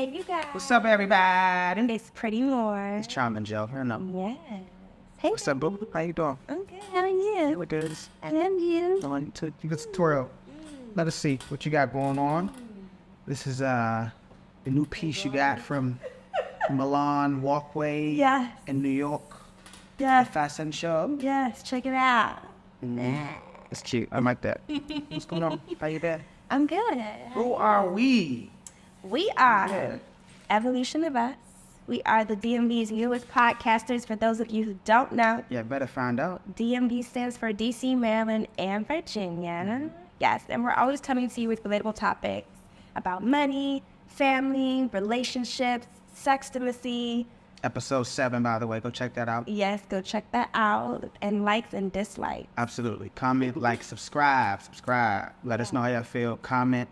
Hey, you guys. What's up, everybody? It's Pretty Morg. It's Charming Joe. I know. Yes. Hey. What's up, boo? How you doing? I'm good. How are you? What good? And you? On to the tutorial. Let us see what you got going on. This is the new piece you got from Milan Walkway Yes. in New York. Yes. Fashion show. Yes. Check it out. It's cute. I like that. What's going on? How you been? I'm good. Who are we? We are Yeah. Evolution of Us. We are the DMV's newest podcasters. For those of you who don't know, Yeah, better find out. DMV stands for DC, Maryland, and Virginia. Yes, and we're always coming to you with relatable topics about money, family, relationships, sextimacy. Episode 7, by the way. Go check that out. Yes, go check that out. And likes and dislikes. Absolutely. Comment, like, subscribe. Let us know how y'all feel. Comment.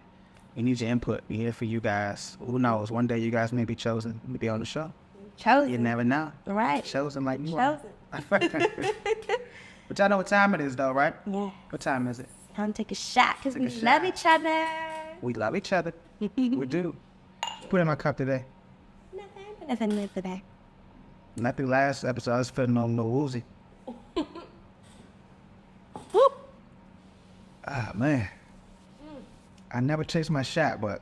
We need your input. We're here for you guys. Who knows? One day you guys may be chosen to be on the show. Chosen. You never know. Right. Chosen like you Chosen. are. But y'all know what time it is, though, right? Yeah. What time is it? Time to take a shot because we Take a love shot. each other. We love each other. We do. Put in my cup today. Nothing for that. Nothing last episode. I was feeling on no woozy. Whoop. Ah, man. I never taste my shot, but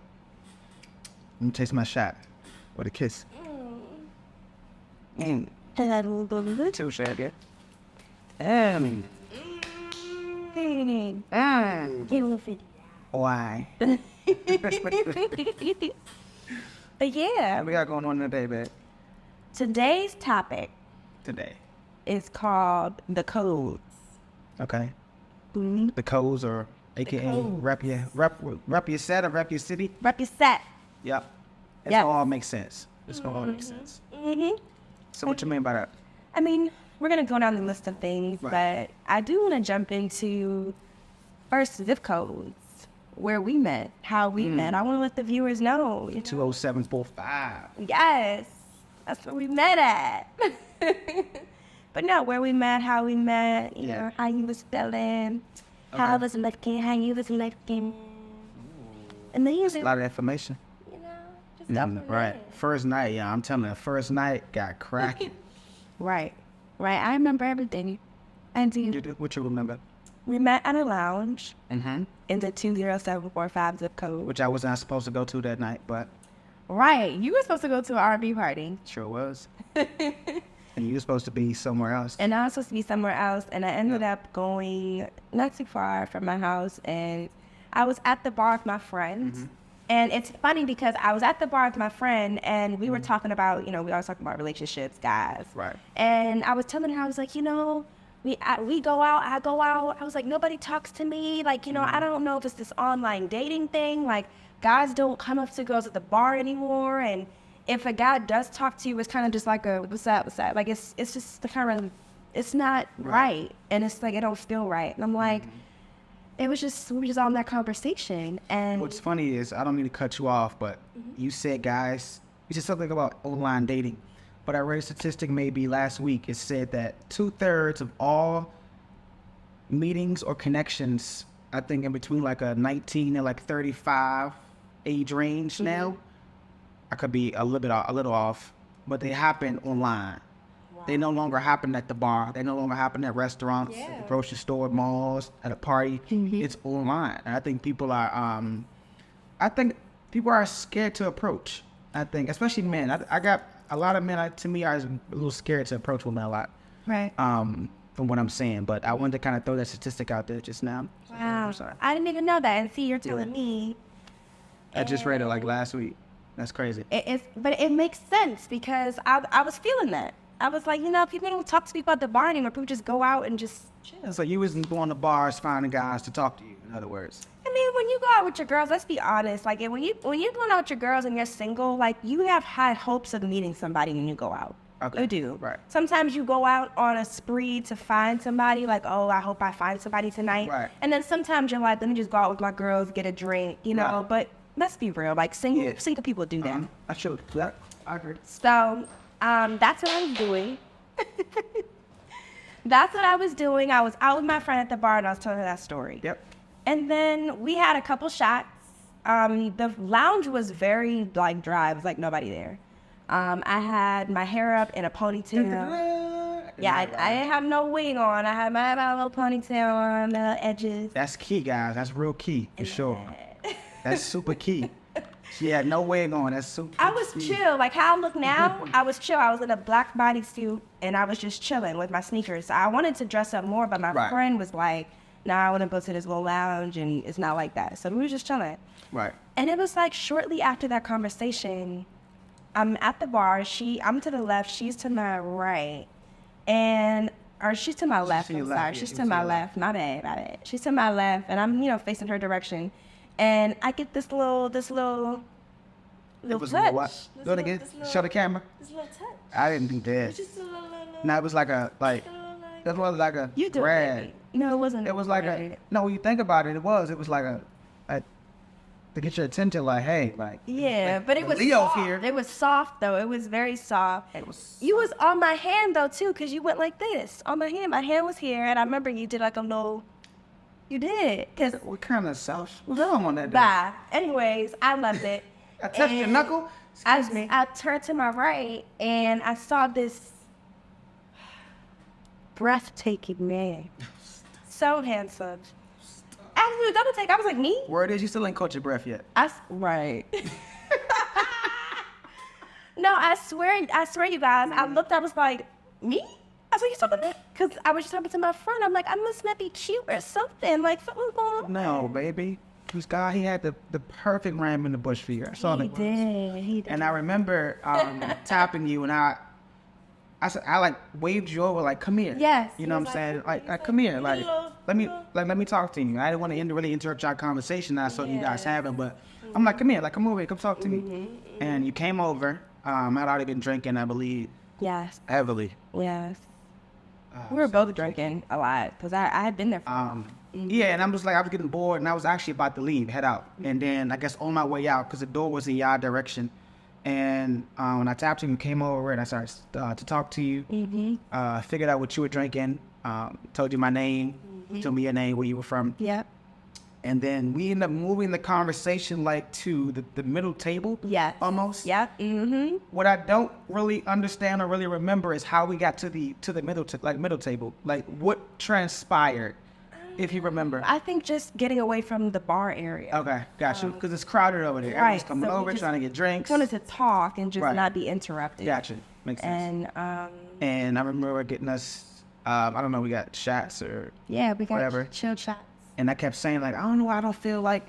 I'm gonna taste my shot with a kiss. Too shit, yeah. Why? But yeah, What we got going on today, babe? today's topic Today. is called the codes. Okay. Mm-hmm. The codes or AKA codes. rep your set or rep your city. Rep your set. Yep. It's Yep. all makes sense. It's all makes sense. Mm-hmm. So what you mean by that? I mean, we're going to go down the list of things, Right. but I do want to jump into first zip codes, where we met, how we met. I want to let the viewers know. 20745. Yes, that's where we met at. But no, where we met, how we met, you know, how you was feeling, how I Okay. was looking, how you was looking. And then you A lot of information. you know, just stuff from Right. there. First night, yeah. I'm telling you, first night got cracking. Right. I remember everything. I do. You do? What you remember? We met at a lounge Mm-hmm. in the 20745 zip code. Which I was not supposed to go to that night, but Right. You were supposed to go to an R&B party. sure was. And you were supposed to be somewhere else. And I was supposed to be somewhere else. And I ended up going not too far from my house. And I was at the bar with my friend. Mm-hmm. And it's funny because I was at the bar with my friend and we were talking about, you know, we always talking about relationships, guys. Right. And I was telling her, I was like, you know, we go out, I go out. I was like, nobody talks to me. Like, you know, I don't know if it's this online dating thing. Like, guys don't come up to girls at the bar anymore. And if a guy does talk to you, it's kind of just like a, what's up? Like, it's just the kind of, it's not right. And it's like, it don't feel right. And I'm like, we were just all in that conversation. And What's funny is, I don't mean to cut you off, but you said, guys, you said something about online dating. But I read a statistic maybe last week. It said that 2/3 of all meetings or connections, I think in between like a 19 and like 35 age range now, I could be a little off, but they happen online. They no longer happen at the bar. They no longer happen at restaurants, grocery store, malls, at a party. It's online. And I think people are scared to approach. I think, especially men. I got a lot of men, to me, are a little scared to approach women a lot. right. From what I'm saying. But I wanted to kind of throw that statistic out there just now. Wow. I'm sorry. I didn't even know that. And see, you're telling me. I just read it like last week. That's crazy. But it makes sense because I was feeling that. I was like, you know, people don't talk to people at the bar anymore. People just go out and just chill. So you wasn't going to bars finding guys to talk to you, in other words. I mean, when you go out with your girls, let's be honest. Like, when you're going out with your girls and you're single, like, you have high hopes of meeting somebody when you go out. Okay. You do. Right. Sometimes you go out on a spree to find somebody, like, oh, I hope I find somebody tonight. Right. And then sometimes you're like, let me just go out with my girls, get a drink, you know. Right. But let's be real. Like, single people do that. I should. That I agree. So, that's what I was doing. That's what I was doing. I was out with my friend at the bar and I was telling her that story. Yep. And then we had a couple shots The lounge was very like dry. It was like nobody there. I had my hair up in a ponytail. Yeah, I didn't have no wig on. I had my little ponytail on the edges. That's key, guys. That's real key for sure. That's super key. She had no wig on. That's super. I was chill. Like how I look now, I was chill. I was in a black bodysuit and I was just chilling with my sneakers. I wanted to dress up more, but my friend was like, "Nah, I want to go to this little lounge and it's not like that." So we were just chilling. Right. And it was like shortly after that conversation, I'm at the bar. I'm to the left. She's to my right. Or she's to my left. I'm sorry. She's to my left. My bad. She's to my left, and I'm, facing her direction. And I get this little touch. What? Do it again. Show the camera. This little touch. I didn't do that. It's just a little. No, it was like a That was like a You do grad. it. No, it wasn't. It was like no. When you think about it, it was like a to get your attention. Like, hey, like. Yeah, but it was Leo's soft. here. It was soft though. It was very soft. You was on my hand though too, cause you went like this on my hand. My hand was here, and I remember you did like a little. You did, cause What kind of self? What's wrong on that? bye. Anyways, I loved it. I touched your And knuckle. Excuse me. I turned to my right, and I saw this breathtaking man. So handsome. After the double take, I was like, me? Word is you still ain't caught your breath yet. Right. No, I swear, you guys. I looked, I was like, me? I was like, you talking about that? Because I was talking to my friend. I'm like, I must not be cute or something. Like, something's going on. No, baby. This guy, he had the perfect ram in the bush for you. I saw He that. did. And I remember tapping you, and I like waved you over, like, come here. Yes. You know what I'm saying? Like, come here. Like, let me talk to you. I didn't want to really interrupt your conversation. I saw you guys having, but I'm like, come here. Like, come over here. Come talk to me. And you came over. I'd already been drinking, I believe. Yes. Heavily. Yes. We were both drinking a lot because I had been there for Yeah, and I was getting bored, and I was actually about to leave, head out. And then I guess on my way out, because the door was in your direction, and when I tapped you, you came over, and I started to talk to you. Figured out what you were drinking, told you my name, told me your name, where you were from. Yep. And then we ended up moving the conversation like to the middle table. Yes. Almost. Yep. Mm-hmm. What I don't really understand or really remember is how we got to the middle table. Like what transpired, if you remember. I think just getting away from the bar area. Okay, got you. Because it's crowded over there. Right, Everyone's coming so we over, just trying to get drinks. Wanted to talk and just Right. not be interrupted. Gotcha. Makes sense. And And I remember getting us, I don't know, we got shots or yeah, we got whatever. chill shots. And I kept saying, like, I don't know why I don't feel like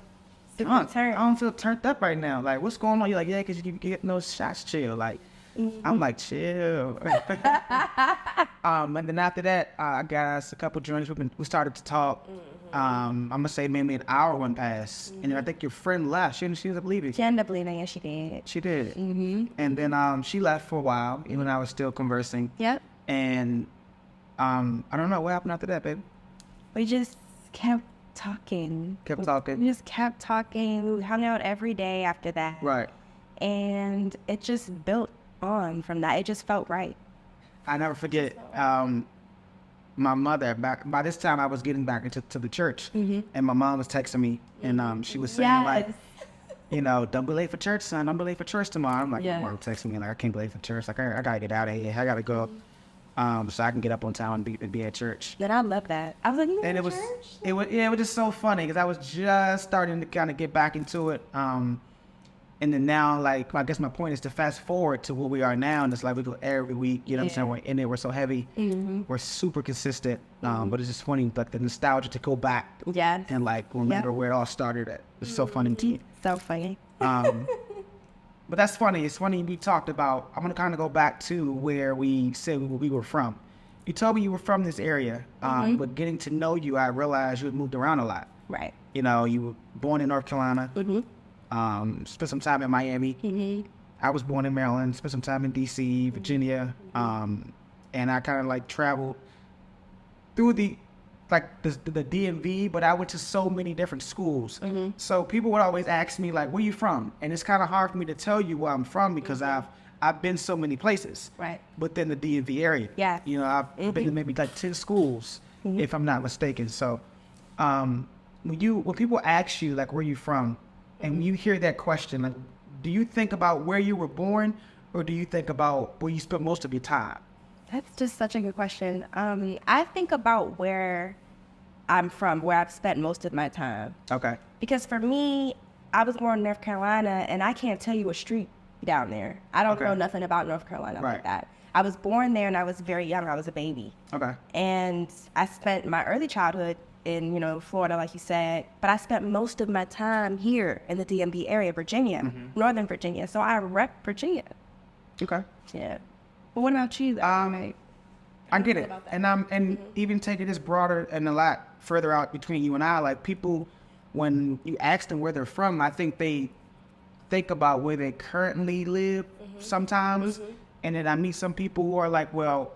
drunk. I don't feel turned up right now. Like, what's going on? You're like, yeah, because you get those shots chill. Like, I'm like, chill. And then after that, I got us a couple drinks. We started to talk. I'm going to say maybe an hour went past. And then I think your friend left. She ended up leaving. She ended up leaving, yes, she did. She did. And then she left for a while, even when I was still conversing. Yep. And I don't know what happened after that, baby. We just kept talking. Kept We talking. just kept talking. We hung out every day after that. Right. And it just built on from that. It just felt right. I never forget. My mother, by this time I was getting back into the church, and my mom was texting me, and she was saying like, you know, don't be late for church, son. Don't be late for church tomorrow. I'm like, mom texting me like, I can't be late for church. Like, I gotta get out of here. I gotta go, so I can get up on time and be at church. And I love that. I was like, you And know, it was just so funny because I was just starting to kind of get back into it. And then now, like, I guess my point is to fast forward to where we are now, and it's like we go every week, you know what I'm saying? We're in there, we're so heavy, we're super consistent, but it's just funny, like, the nostalgia to go back and, like, remember where it all started at. It's so funny to me. So funny. But that's funny. It's funny we talked about, I'm going to kind of go back to where we said we were from. You told me you were from this area, but getting to know you, I realized you had moved around a lot. Right. You know, you were born in North Carolina. Spent some time in Miami. I was born in Maryland, spent some time in DC, Virginia, and I kind of like traveled through the DMV, but I went to so many different schools. So people would always ask me like, where you from? And it's kind of hard for me to tell you where I'm from because I've been so many places. Right. Within the DMV area. Yeah. You know, I've been to maybe like 10 schools, if I'm not mistaken. So when people ask you like, where you from, and you hear that question, like, do you think about where you were born, or do you think about where you spent most of your time? That's just such a good question. I think about where I'm from, where I've spent most of my time. Okay. Because for me, I was born in North Carolina, and I can't tell you a street down there. I don't know nothing about North Carolina like that. I was born there, and I was very young. I was a baby. Okay. And I spent my early childhood in, Florida, like you said, but I spent most of my time here in the DMV area, Virginia, Northern Virginia. So I rep Virginia. Okay. Yeah. But what about you? I get it. And even taking this broader and a lot further out between you and I, like people, when you ask them where they're from, I think they think about where they currently live sometimes. And then I meet some people who are like, well,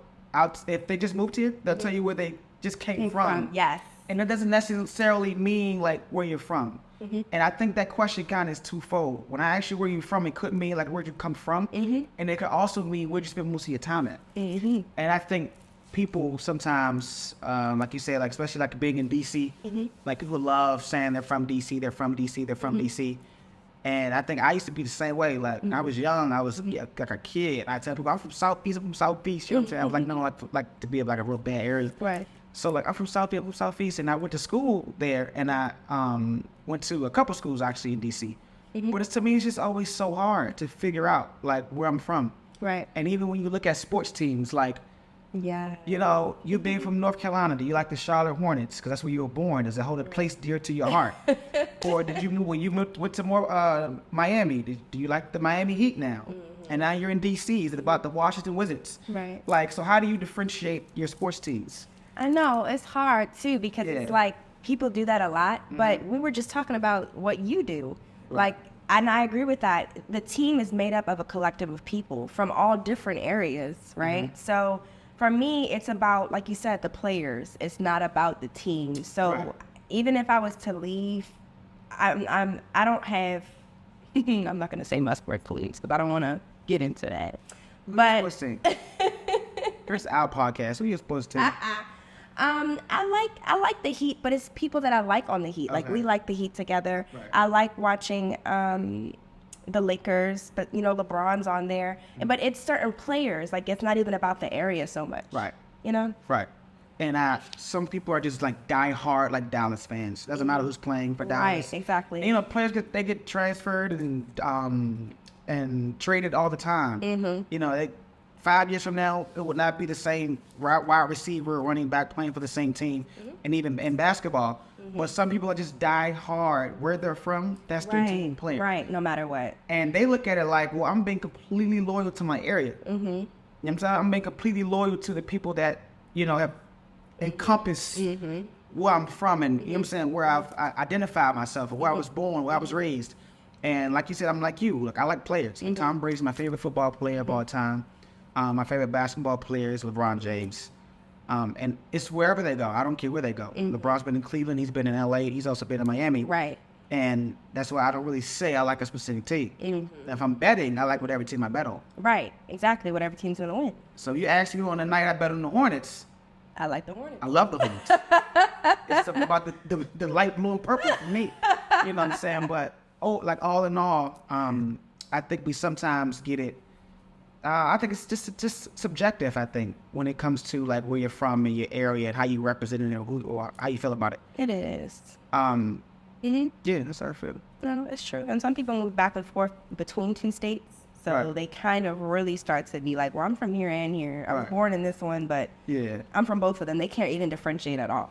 if they just moved here, they'll tell you where they just came from. Yes. And that doesn't necessarily mean like where you're from. And I think that question kind of is twofold. When I ask you where you're from, it could mean like where'd you come from, and it could also mean where'd you spend most of your time at. And I think people sometimes, like you said, like especially like being in DC, like people love saying they're from DC, they're from DC, they're from DC. And I think I used to be the same way. Like when I was young, I was like a kid. I tell people I'm from Southeast, I'm from Southeast. You know what I'm saying? I was like, no, like to be like a real bad area. Right. So like I'm from Southeast, I'm from Southeast, and I went to school there, and I went to a couple schools actually in DC. But to me, it's just always so hard to figure out like where I'm from. Right. And even when you look at sports teams, like you being from North Carolina, do you like the Charlotte Hornets because that's where you were born? Does it hold a place dear to your heart? Or did you when you went to Miami? Do you like the Miami Heat now? And now you're in DC. Is it about the Washington Wizards? Right. Like, so how do you differentiate your sports teams? I know it's hard too because it's like people do that a lot, but we were just talking about what you do. Like, and I agree with that. The team is made up of a collective of people from all different areas, right? So for me, it's about, like you said, the players. It's not about the team. So even if I was to leave, I don't have, I'm not going to say must work colleagues because I don't want to get into that. But here's our podcast. Who are you supposed to? I like the Heat, but it's people that I like on the Heat. Like we like the Heat together. I like watching the Lakers, but LeBron's on there. But it's certain players. Like it's not even about the area so much. Right. Right. And some people are just like die hard like Dallas fans. Doesn't matter who's playing for Dallas. Right. Exactly. And, players get transferred and traded all the time. 5 years from now, it would not be the same wide receiver, running back playing for the same team, and even in basketball. But some people are just die hard. Where they're from, that's their team player. Right, no matter what. And they look at it like, well, I'm being completely loyal to my area. You know what I'm saying? I'm being completely loyal to the people that, have encompassed where I'm from and, you know what I'm saying, where I identify myself, or where I was born, where I was raised. And like you said, I'm like you. Look, I like players. Tom Brady's my favorite football player of all time. My favorite basketball player is LeBron James. And it's wherever they go. I don't care where they go. LeBron's been in Cleveland. He's been in LA. He's also been in Miami. Right. And that's why I don't really say I like a specific team. If I'm betting, I like whatever team I bet on. Right. Exactly. Whatever team's going to win. So you ask me on the night I bet on the Hornets. I like the Hornets. I love the Hornets. It's something about the light blue and purple for me. You know what I'm saying? But, all in all, I think we sometimes get it. I think it's just subjective, I think, when it comes to like where you're from and your area and how you represent it or how you feel about it. It is. Yeah, that's how I feel. No, it's true. And some people move back and forth between two states. So they kind of really start to be like, well, I'm from here and here. I was born in this one, but I'm from both of them. They can't even differentiate at all.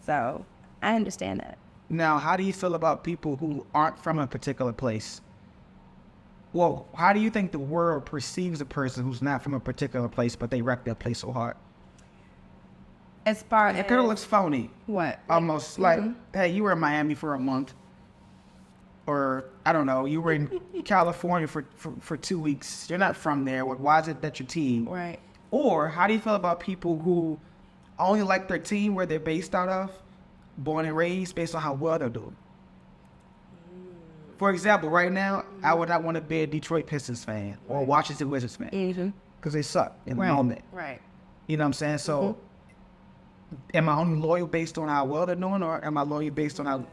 So I understand that. Now, how do you feel about people who aren't from a particular place? Well, how do you think the world perceives a person who's not from a particular place, but they rep their place so hard? As far as... It kind of looks phony. What? Almost like, hey, you were in Miami for a month. Or, I don't know, you were in California for 2 weeks. You're not from there. Why is it that your team? Right. Or, how do you feel about people who only like their team where they're based out of, born and raised, based on how well they're doing? For example, right now, I would not want to be a Detroit Pistons fan or Washington Wizards fan because they suck in the moment. Right. You know what I'm saying? So, am I only loyal based on how well they're doing, or am I loyal based on how...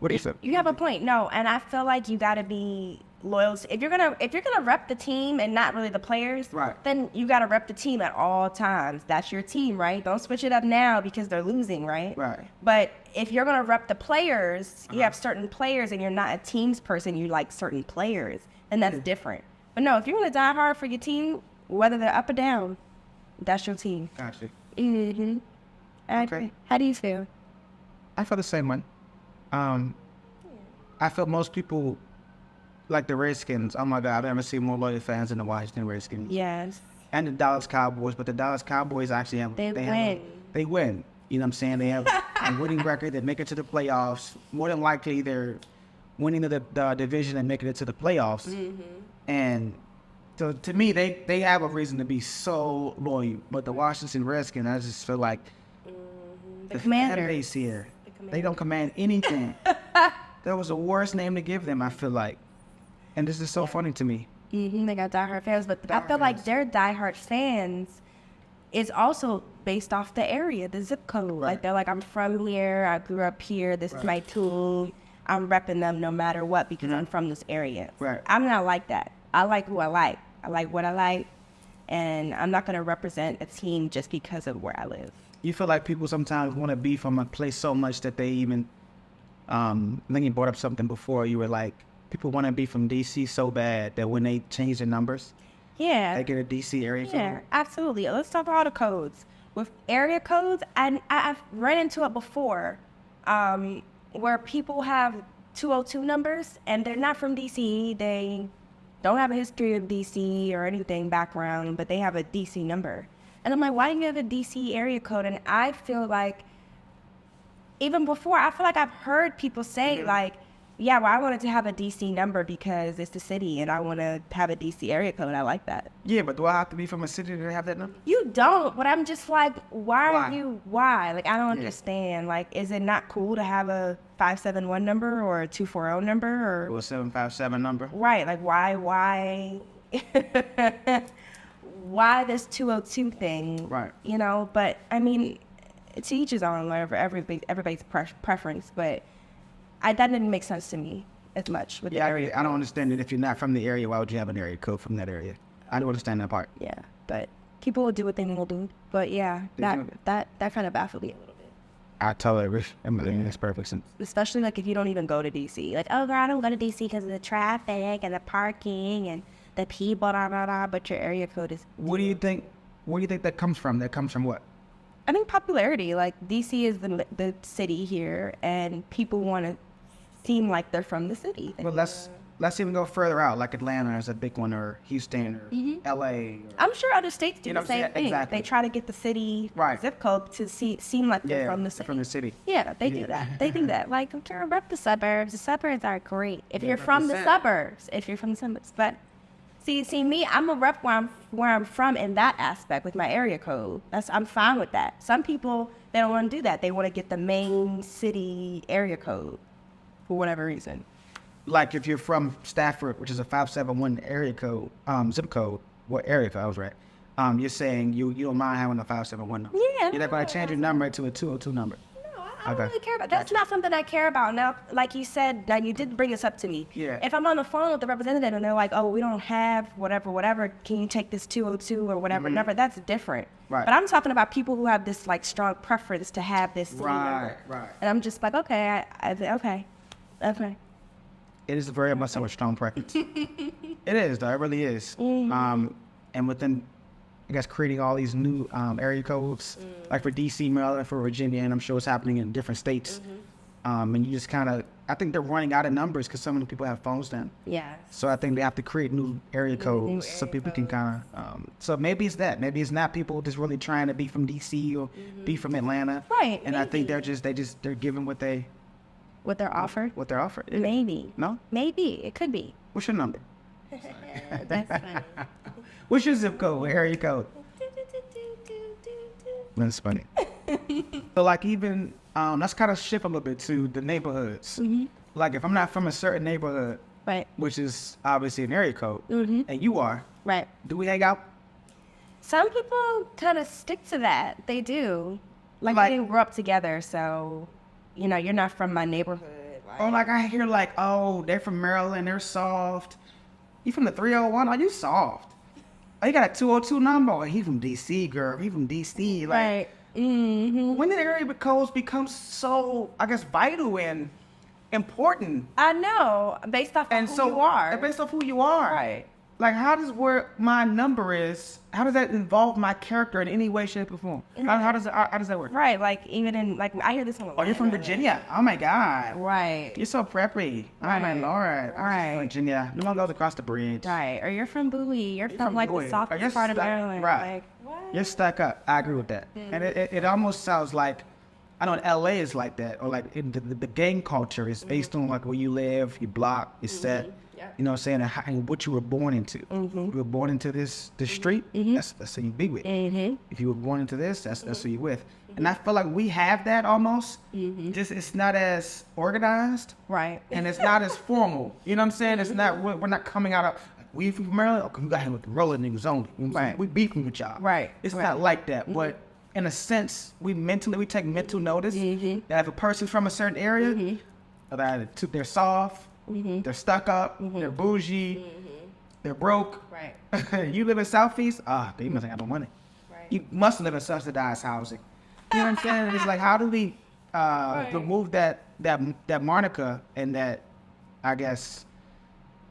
What do you think? You have a point. No, and I feel like you gotta be loyal. If you're gonna rep the team and not really the players, Right. then you gotta rep the team at all times. That's your team, right? Don't switch it up now because they're losing, right? Right. But if you're gonna rep the players, you have certain players, and you're not a teams person. You like certain players, and that's different. But no, if you're gonna die hard for your team, whether they're up or down, that's your team. Gotcha. Mm-hmm. Okay. How do you feel? I feel the same way. I feel most people like the Redskins. Oh my God, I've never seen more loyal fans than the Washington Redskins. Yes. And the Dallas Cowboys, but the Dallas Cowboys actually have They win. You know what I'm saying? They have a winning record. They make it to the playoffs. More than likely, they're winning the division and making it to the playoffs. Mm-hmm. And so to me, they have a reason to be so loyal. But the Washington Redskins, I just feel like The Commanders. fan base here, they don't command anything. That was the worst name to give them, I feel like. And this is so funny to me. They got diehard fans, but I feel like their diehard fans is also based off the area, the zip code. Like they're like, I'm from here, I grew up here, this is my tool. I'm repping them no matter what because I'm from this area. Right. I'm not like that. I like who I like. I like what I like, and I'm not gonna represent a team just because of where I live. You feel like people sometimes want to be from a place so much that they even, I think you brought up something before. You were like, people want to be from DC so bad that when they change their numbers, Yeah. they get a DC area Yeah, code. absolutely. Let's talk about all the codes. With area codes, and I've run into it before, where people have 202 numbers and they're not from DC. They don't have a history of DC or anything background, but they have a DC number. And I'm like, why do you have a DC area code? And I feel like, even before, I feel like I've heard people say like, yeah, well, I wanted to have a DC number because it's the city and I want to have a DC area code. I like that. Yeah, but do I have to be from a city to have that number? You don't, but I'm just like, why? Why? Like, I don't understand. Like, is it not cool to have a 571 number or a 240 number or? Or a 757 number? Right, like why, why this 202 thing? Right. You know, but I mean, to each his own, whatever, everybody's preference, but that didn't make sense to me as much with the area. I don't understand it. If you're not from the area, why would you have an area code from that area? I don't understand that part. Yeah, but people will do what they will do. But yeah, that kind of baffled me a little bit. I totally agree. That makes perfect sense. Especially like if you don't even go to DC. Like, oh girl, I don't go to DC because of the traffic and the parking and the people, but your area code is. What do you think? Where do you think that comes from? That comes from what? I think popularity. Like, DC is the city here, and people want to seem like they're from the city. Well, let's even go further out, like Atlanta is a big one, or Houston, or LA. I'm sure other states do You know the what I'm same saying? thing. Exactly. They try to get the city zip code to seem like they're from the city. From the city. Yeah, they do that. They do that. Like, I'm trying to rep the suburbs. The suburbs are great. If you're from the suburbs. But see me, I'm a rep where I'm from in that aspect with my area code. I'm fine with that. Some people, they don't want to do that. They want to get the main city area code for whatever reason. Like if you're from Stafford, which is a 571 area code, zip code, what area code I was right? You're saying you don't mind having a 571 number. Yeah. You're not going to change your number to a 202 number. I don't really care about that. That's not something I care about. Now, like you said, now you did bring this up to me. Yeah. If I'm on the phone with the representative and they're like, oh, we don't have whatever, can you take this 202 or whatever number? That's different. Right. But I'm talking about people who have this like strong preference to have this city number. Right. And I'm just like, okay, okay. It is very much a strong preference. It is, though. It really is. And within, I guess, creating all these new area codes, like for DC, Maryland, for Virginia, and I'm sure it's happening in different states. And you just kind of, I think they're running out of numbers because so many people have phones now. Yeah. So I think they have to create new area codes so people can kind of, so maybe it's that. Maybe it's not people just really trying to be from DC or be from Atlanta. Right. And I think they're giving what they're offered? What they're offered. Yeah. Maybe. No? Maybe. It could be. What's your number? That's funny. What's your zip code? Area code? That's funny. So like even, let's kind of shift a little bit to the neighborhoods. Like if I'm not from a certain neighborhood, Right. which is obviously an area code, and you are, Right. do we hang out? Some people kind of stick to that. They do. Like, Like- we didn't grow up together, so, you're not from my neighborhood. Or like I hear like, oh, they're from Maryland, they're soft. You from the 301? Are you soft? Oh, you got a 202 number? Oh, he from DC, girl. He from DC. Like, Right. Mm-hmm. when did area codes become so, I guess, vital and important? I know, based off And of so, who you are. based off who you are. Right. Like, how does where my number is, how does that involve my character in any way, shape, or form? How does that work? Right, like even in like I hear this one. Oh, you're from Virginia? Oh my God. Right. You're so preppy. Oh my Right. Lord. Right. Virginia. You don't go across the bridge. Right. Or you're from Bowie. You're from like Bowie. the Or softest you're part of stuck- Maryland. right. Like what? You're stuck up. I agree with that. And it almost sounds like, I know in LA is like that, or like in the gang culture is based on like where you live, your block, your set. Yep. You know what I'm saying? And what you were born into. You were born into this street, that's who you be with. If you were born into this, that's who you with. And I feel like we have that almost. Just it's not as organized. Right. And it's not as formal. You know what I'm saying? It's not, we're not coming out of, we from Maryland? Okay, we got him with the rolling niggas only. You know what I'm saying? Right. We beefing with y'all. Right. It's Right. not like that. But in a sense, we take mental notice that if a person's from a certain area, that they're soft, they're stuck up, they're bougie, they're broke. Right. You live in Southeast? They must have no money. Right. You must live in subsidized housing. You know what I'm saying? It's like, how do we remove that moniker and that, I guess,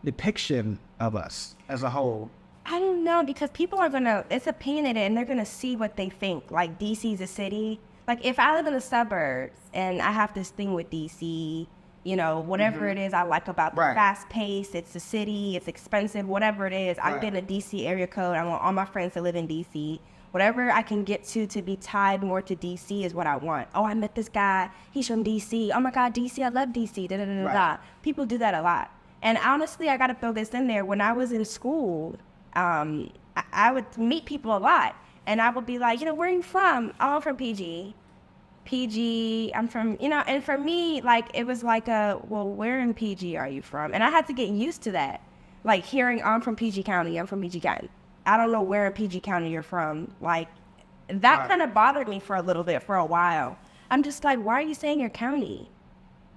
depiction of us as a whole? I don't know, because people are it's opinionated and they're gonna see what they think. Like DC's a city. Like if I live in the suburbs and I have this thing with DC, you know, whatever it is I like about the Right. fast pace, it's a city, it's expensive, whatever it is. I've Right. been a DC area code. I want all my friends to live in DC. Whatever I can get to be tied more to DC is what I want. Oh, I met this guy. He's from DC. Oh my God, DC, I love DC. Da da da da. Right. People do that a lot. And honestly, I got to throw this in there. When I was in school, I would meet people a lot, and I would be like, you know, where are you from? Oh, I'm from PG, I'm from, you know, and for me, like, it was like well, where in PG are you from? And I had to get used to that. Like, hearing, I'm from PG County, I'm from PG County. I don't know where in PG County you're from. Like, that Right. kind of bothered me for a little bit, for a while. I'm just like, why are you saying your county?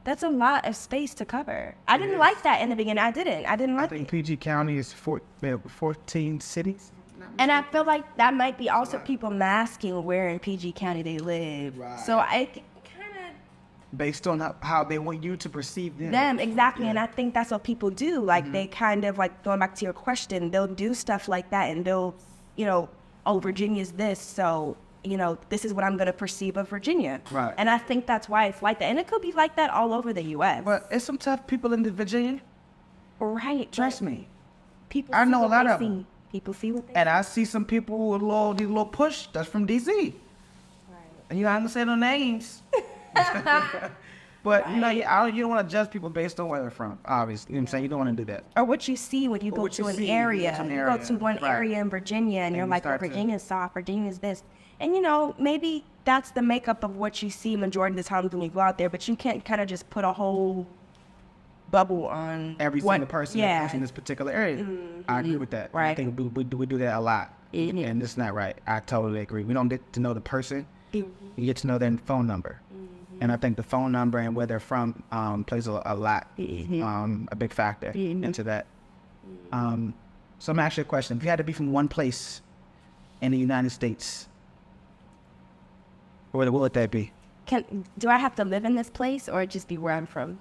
That's a lot of space to cover. I didn't like that in the beginning. I didn't I like think it. PG County is 14 cities. And I feel like that might be also people masking where in PG County they live. Right. So I kind Based on how they want you to perceive them. of them, exactly. And I think that's what people do. Like they kind of like, going back to your question, they'll do stuff like that and they'll, you know, oh, Virginia's this. So, you know, this is what I'm going to perceive of Virginia. Right. And I think that's why it's like that. And it could be like that all over the U.S. But it's some tough people in Virginia. Right. Trust me. People I see know a what lot they of see. them. People see what they And I see some people with these little push that's from DC. Right. And you don't have to say no names. But, you know, you don't want to judge people based on where they're from, obviously. You know what I'm saying? You don't want to do that. Or what you see when you Or go what to you an see when you area. go to an You go area. to one Right. area in Virginia and you're you like, oh, start to- Virginia's soft, Virginia's this. And, you know, maybe that's the makeup of what you see majority of the times when you go out there, but you can't kind of just put a whole bubble on Every what, single person yeah. that comes in this particular area. I agree with that. I Right. think we do that a lot. Mhm. And it's not right. I totally agree. We don't get to know the person. Mhm. You get to know their phone number. And I think the phone number and where they're from plays a lot, a big factor into that. So I'm gonna ask you a question. If you had to be from one place in the United States, where would that be? Do I have to live in this place or just be where I'm from?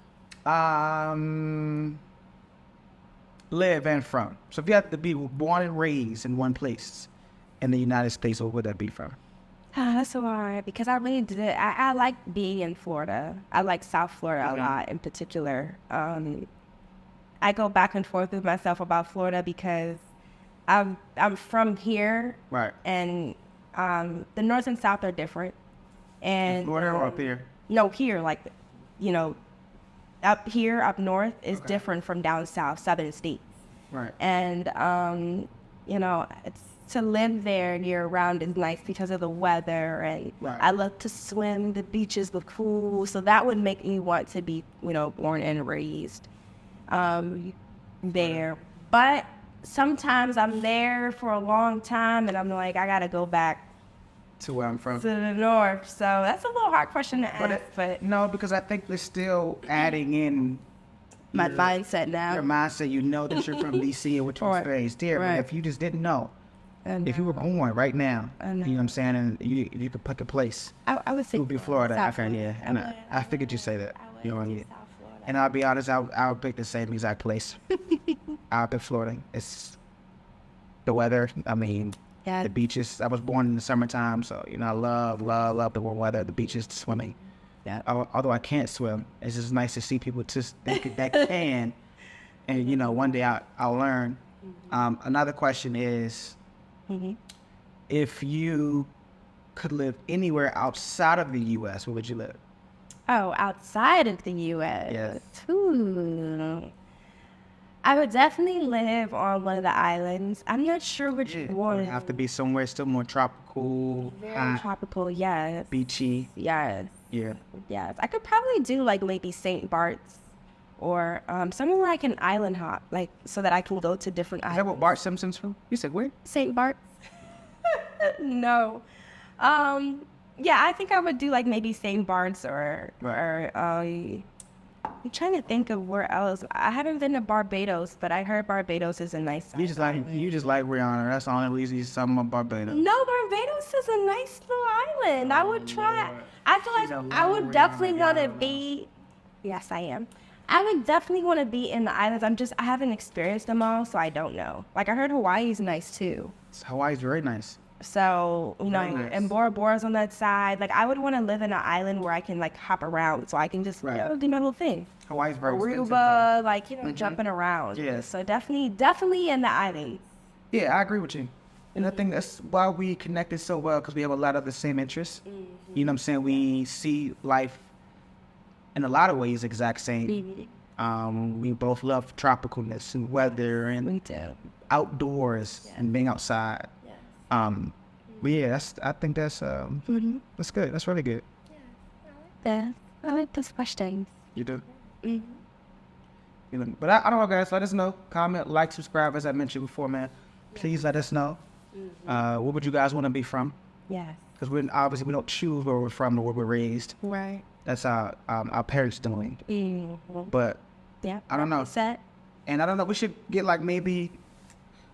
Live and from. So if you had to be born and raised in one place in the United States, where would that be from? That's so hard because I really did. I like being in Florida. I like South Florida a lot in particular. I go back and forth with myself about Florida because I'm from here. Right. And the North and South are different. And Florida or up here? No, here, like, you know, up here, up north is different from down south, southern states. Right. And, you know, to live there year round is nice because of the weather. And Right. I love to swim. The beaches look cool. So that would make me want to be, you know, born and raised there. But sometimes I'm there for a long time and I'm like, I got to go back to where I'm from. to the north. So that's a little hard question to ask, but No, because I think they're still adding in my mindset your now. mindset. You know that you're from DC and what you Right. raised there. Right. But if you just didn't know, And if you were born right now, I you know. know what I'm saying, and you could pick a place, I would say it would be Florida. South Okay, yeah. And would- I figured you say that. I would You know what I do mean? South Florida. And I'll be honest, I would pick the same exact place. I'll pick Florida. It's the weather. I mean, Yeah. the beaches. I was born in the summertime, so you know I love the warm weather, the beaches, the swimming. Yeah. Although I can't swim, it's just nice to see people that can, and you know one day I'll learn. Another question is, Mhm. if you could live anywhere outside of the U.S., where would you live? Oh, outside of the U.S. Yes. Ooh. I would definitely live on one of the islands. I'm not sure which It one. would have to be somewhere still more tropical, Very hot, tropical, yes. beachy. Yes. Yeah. Yes. I could probably do like maybe St. Bart's or somewhere where I can island hop, like so that I can go to different Is that islands. what Bart Simpson's from? You said where? St. Bart's? No. Yeah, I think I would do like maybe St. Bart's or I'm trying to think of where else. I haven't been to Barbados, but I heard Barbados is a nice You just like Rihanna. That's the only reason you saw about Barbados. No, Barbados is a nice little island. I would try. Lord. I feel She's a like I would Lord definitely Rihanna want to gal. be. Yes, I am. I would definitely want to be in the islands. I haven't experienced them all, so I don't know. Like I heard Hawaii's nice too. Hawaii's very nice. So, you know, Very nice. and Bora Bora's on that side. Like I would want to live in an island where I can like hop around, so I can just Right. you know, do my little thing. Hawaii's very expensive, though. Aruba, like you know, jumping around. Yeah. So definitely in the islands. Yeah, I agree with you. And I think that's why we connected so well, because we have a lot of the same interests. You know what I'm saying? We see life in a lot of ways exact same. We both love tropicalness and weather and We do. outdoors and being outside. But yeah, I think that's good. That's really good. Yeah, I like those questions. You do. You know, but I don't know, guys. Let us know. Comment, like, subscribe, as I mentioned before, man. Please let us know. What would you guys want to be from? Yes. Because obviously we don't choose where we're from or where we're raised. Right. That's our parents doing. But Yeah. I don't know. Set. And I don't know. We should get like maybe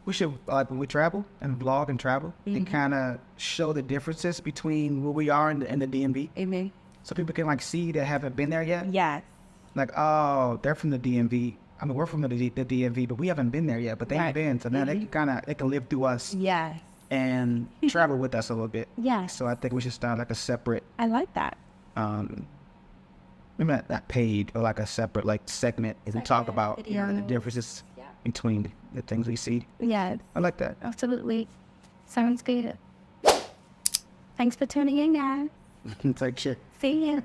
we should like when we travel and vlog and travel and kind of show the differences between where we are and the DMV, Amen. so people can like see that haven't been there yet. Yes. Like, oh, they're from the DMV. I mean, we're from the DMV, but we haven't been there yet. But they've Right. been, so now they can live through us Yes. and travel with us a little bit. Yes. So I think we should start like a separate, I like that. maybe not paid, or like a separate like segment, and we talk about you know, the videos. differences between the things we see. Yes. I like that. Absolutely. Sounds good. Thanks for tuning in, guys. It's like shit. See ya.